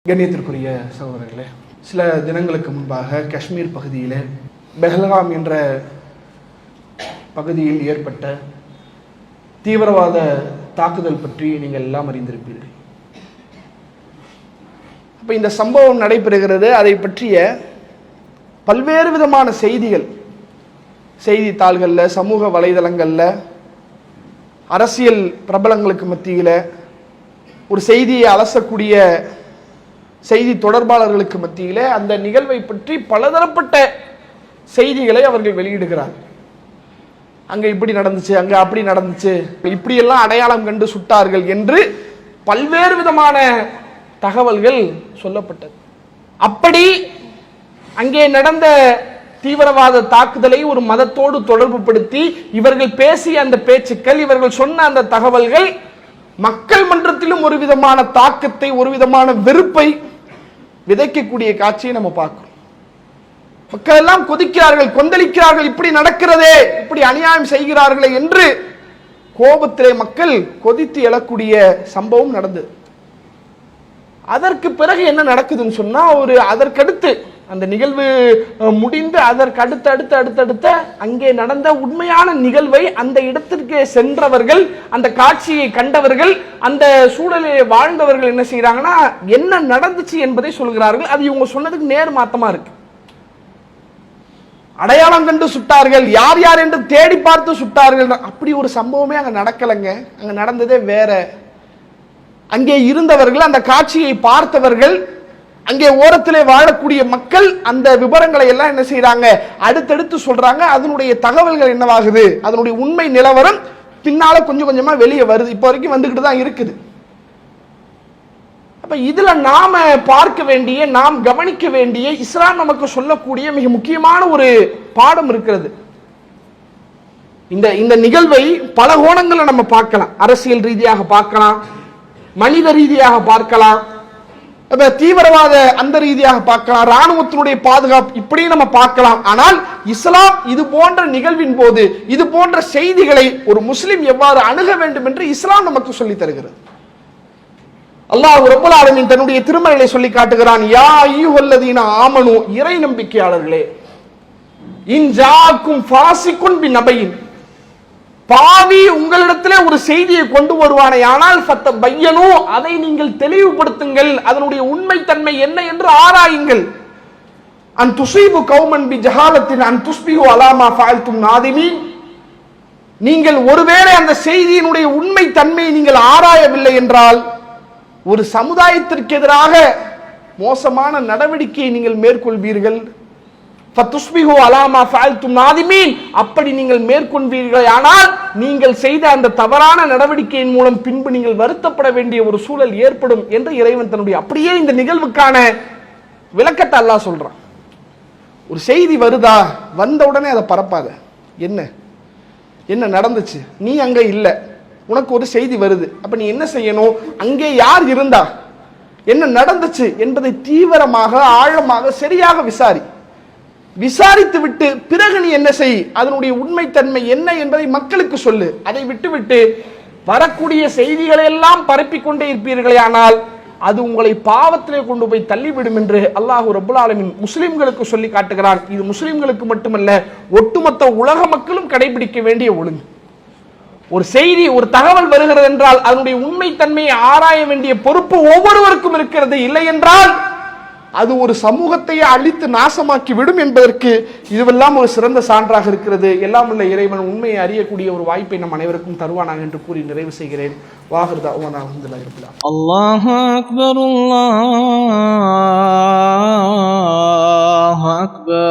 கண்ணியத்திற்குரிய சகோதரர்களே, சில தினங்களுக்கு முன்பாக காஷ்மீர் பகுதியில் பெஹல்காம் என்ற பகுதியில் ஏற்பட்ட தீவிரவாத தாக்குதல் பற்றி நீங்கள் எல்லாம் அறிந்திருப்பீர்கள். அப்போ இந்த சம்பவம் நடைபெறுகிறது. அதை பற்றிய பல்வேறு விதமான செய்திகள் செய்தித்தாள்களில், சமூக வலைதளங்களில், அரசியல் பிரபலங்களுக்கு மத்தியில், ஒரு செய்தியை அலசக்கூடிய செய்தி தொடர்பாளர்களுக்கு மத்தியில் அந்த நிகழ்வை பற்றி பலதரப்பட்ட செய்திகளை அவர்கள் வெளியிடுகிறார்கள். அங்கே இப்படி நடந்துச்சு, அங்கே அப்படி நடந்துச்சு, இப்படியெல்லாம் அடையாளம் கண்டு சுட்டார்கள் என்று பல்வேறு விதமான தகவல்கள் சொல்லப்பட்டது. அப்படி அங்கே நடந்த தீவிரவாத தாக்குதலை ஒரு மதத்தோடு தொடர்பு படுத்தி இவர்கள் பேசிய அந்த பேச்சுக்கள், இவர்கள் சொன்ன அந்த தகவல்கள் மக்கள் மன்றத்திலும் ஒரு விதமான தாக்கத்தை, ஒரு விதமான வெறுப்பை விதைக்கக்கூடிய காட்சியை நம்ம பார்க்கிறோம். மக்கள் எல்லாம் கொதிக்கிறார்கள், கொந்தளிக்கிறார்கள். இப்படி நடக்கிறதே, இப்படி அநியாயம் செய்கிறார்களே என்று கோபத்திலே மக்கள் கொதித்து எழக்கூடிய சம்பவம் நடந்தது. அதற்கு பிறகு என்ன நடக்குதுன்னு சொன்னா, அதற்கடுத்து அந்த நிகழ்வு முடிந்து அதற்கு அடுத்த அங்கே நடந்த உண்மையான நிகழ்வை அந்த இடத்திற்கு சென்றவர்கள், அந்த காட்சியை கண்டவர்கள், அந்த சூழலில் வாழ்ந்தவர்கள் என்ன செய்யறாங்கன்னா, என்ன நடந்துச்சு என்பதை சொல்கிறார்கள். அது இவங்க சொன்னதுக்கு நேர் மாத்தமா இருக்கு. அடையாளம் கண்டு சுட்டார்கள், யார் யார் என்று தேடி பார்த்து சுட்டார்கள். அப்படி ஒரு சம்பவமே அங்க நடக்கலைங்க. அங்க நடந்ததே வேற. அங்கே இருந்தவர்கள், அந்த காட்சியை பார்த்தவர்கள், அங்கே ஓரத்திலே வாழக்கூடிய மக்கள் அந்த விவரங்களை எல்லாம் என்ன செய்யறாங்க, அடுத்தடுத்து சொல்றாங்க. அதனுடைய தகவல்கள் என்னவாகுது, அதனுடைய உண்மை நிலவரம் பின்னால கொஞ்சம் கொஞ்சமா வெளியே வருது. இப்போ வரைக்கும் வந்துகிட்டு தான் இருக்குது. அப்ப இதுல நாம பார்க்க வேண்டிய, நாம் கவனிக்க வேண்டிய, இஸ்லாம் நமக்கு சொல்லக்கூடிய மிக முக்கியமான ஒரு பாடம் இருக்கிறது. இந்த நிகழ்வை பல கோணங்களை நம்ம பார்க்கலாம். அரசியல் ரீதியாக பார்க்கலாம், மனித ரீதியாக பார்க்கலாம், தீவிரவாத அந்த ரீதியாக பார்க்கலாம், ராணுவத்தினுடைய பாதுகாப்பு, இப்படி நம்ம பார்க்கலாம். ஆனால் இஸ்லாம் இது போன்ற நிகழ்வின் போது இது போன்ற செய்திகளை ஒரு முஸ்லிம் எவ்வாறு அணுக வேண்டும் என்று இஸ்லாம் நமக்கு சொல்லி தருகிறது. அல்லாஹ் ரப்பல் ஆலமீன் தன்னுடைய திருமறையை சொல்லி காட்டுகிறான். யா அய்யுஹல்லதீன ஆமனு, இறை நம்பிக்கையாளர்களே, இன் ஜாக்கும் ஃபாசிகுன் பிநபையின், பாவி உங்களிடத்திலே ஒரு செய்தியை கொண்டு வருவானே ஆனால் ஃபத்தபையனு, அதை நீங்கள் தெளிவுபடுத்துங்கள், அதனுடைய உண்மைத்தன்மை என்ன என்று ஆராயுங்கள். அன் துஸீபு கௌமன் பிஜஹாலத்தின் அன் துஸ்பிஹு அலா மா ஃபஅல்தும் நாதிமீன், நீங்கள் ஒருவேளை அந்த செய்தியினுடைய உண்மை தன்மையை நீங்கள் ஆராயவில்லை என்றால் ஒரு சமுதாயத்திற்கு எதிராக மோசமான நடவடிக்கையை நீங்கள் மேற்கொள்வீர்கள். ஃபதுஸ்பிஹு அலா மா ஃபஅல்தும் நாதிமீன், அப்படி நீங்கள் மேற்கொள்வீர்கள் ஆனால் நீங்கள் செய்த அந்த தவறான நடவடிக்கையின் மூலம் பின்பு நீங்கள் வருத்தப்பட வேண்டிய ஒரு சூழல் ஏற்படும் என்று இறைவன் தன்னுடைய அப்படியே இந்த நிகழ்வுக்கான விளக்கத்தை அல்லாஹ் சொல்றான். ஒரு செய்தி வருதா, வந்த உடனே அதை பரப்பாத. என்ன நடந்துச்சு, நீ அங்க இல்ல, உனக்கு ஒரு செய்தி வருது, அப்ப நீ என்ன செய்யணும், அங்கே யார் இருந்தா, என்ன நடந்துச்சு என்பதை தீவிரமாக, ஆழமாக, சரியாக விசாரித்து விட்டு பிறகு நீ என்ன செய், அதனுடைய உண்மைத்தன்மை என்ன என்பதை மக்களுக்கு சொல்லு. அதை விட்டுவிட்டு வரக்கூடிய செய்திகளை எல்லாம் பரப்பிக்கொண்டே இருப்பீர்களே ஆனால் அது உங்களை பாவத்திலே கொண்டு போய் தள்ளிவிடும் என்று அல்லாஹ் ரப்பல் ஆலமீன் முஸ்லிம்களுக்கு சொல்லி காட்டுகிறான். இது முஸ்லிம்களுக்கு மட்டுமல்ல, ஒட்டுமொத்த உலக மக்களும் கடைபிடிக்க வேண்டிய ஒழுங்கு. ஒரு செய்தி, ஒரு தகவல் வருகிறது என்றால் அதனுடைய உண்மைத்தன்மையை ஆராய வேண்டிய பொறுப்பு ஒவ்வொருவருக்கும் இருக்கிறது. இல்லை என்றால் அது ஒரு சமூகத்தையே அழித்து நாசமாக்கி விடும் என்பதற்கு இதுவெல்லாம் ஒரு சிறந்த சான்றாக இருக்கிறது. எல்லாம் உள்ள இறைவன் உண்மையை அறியக்கூடிய ஒரு வாய்ப்பை நம் அனைவருக்கும் தருவானாக என்று கூறி நிறைவு செய்கிறேன். வாஹிர் தஅவானா அல்ஹம்துலில்லாஹி ரப்பில் ஆலமீன். அல்லாஹு அக்பர், அல்லாஹு அக்பர்.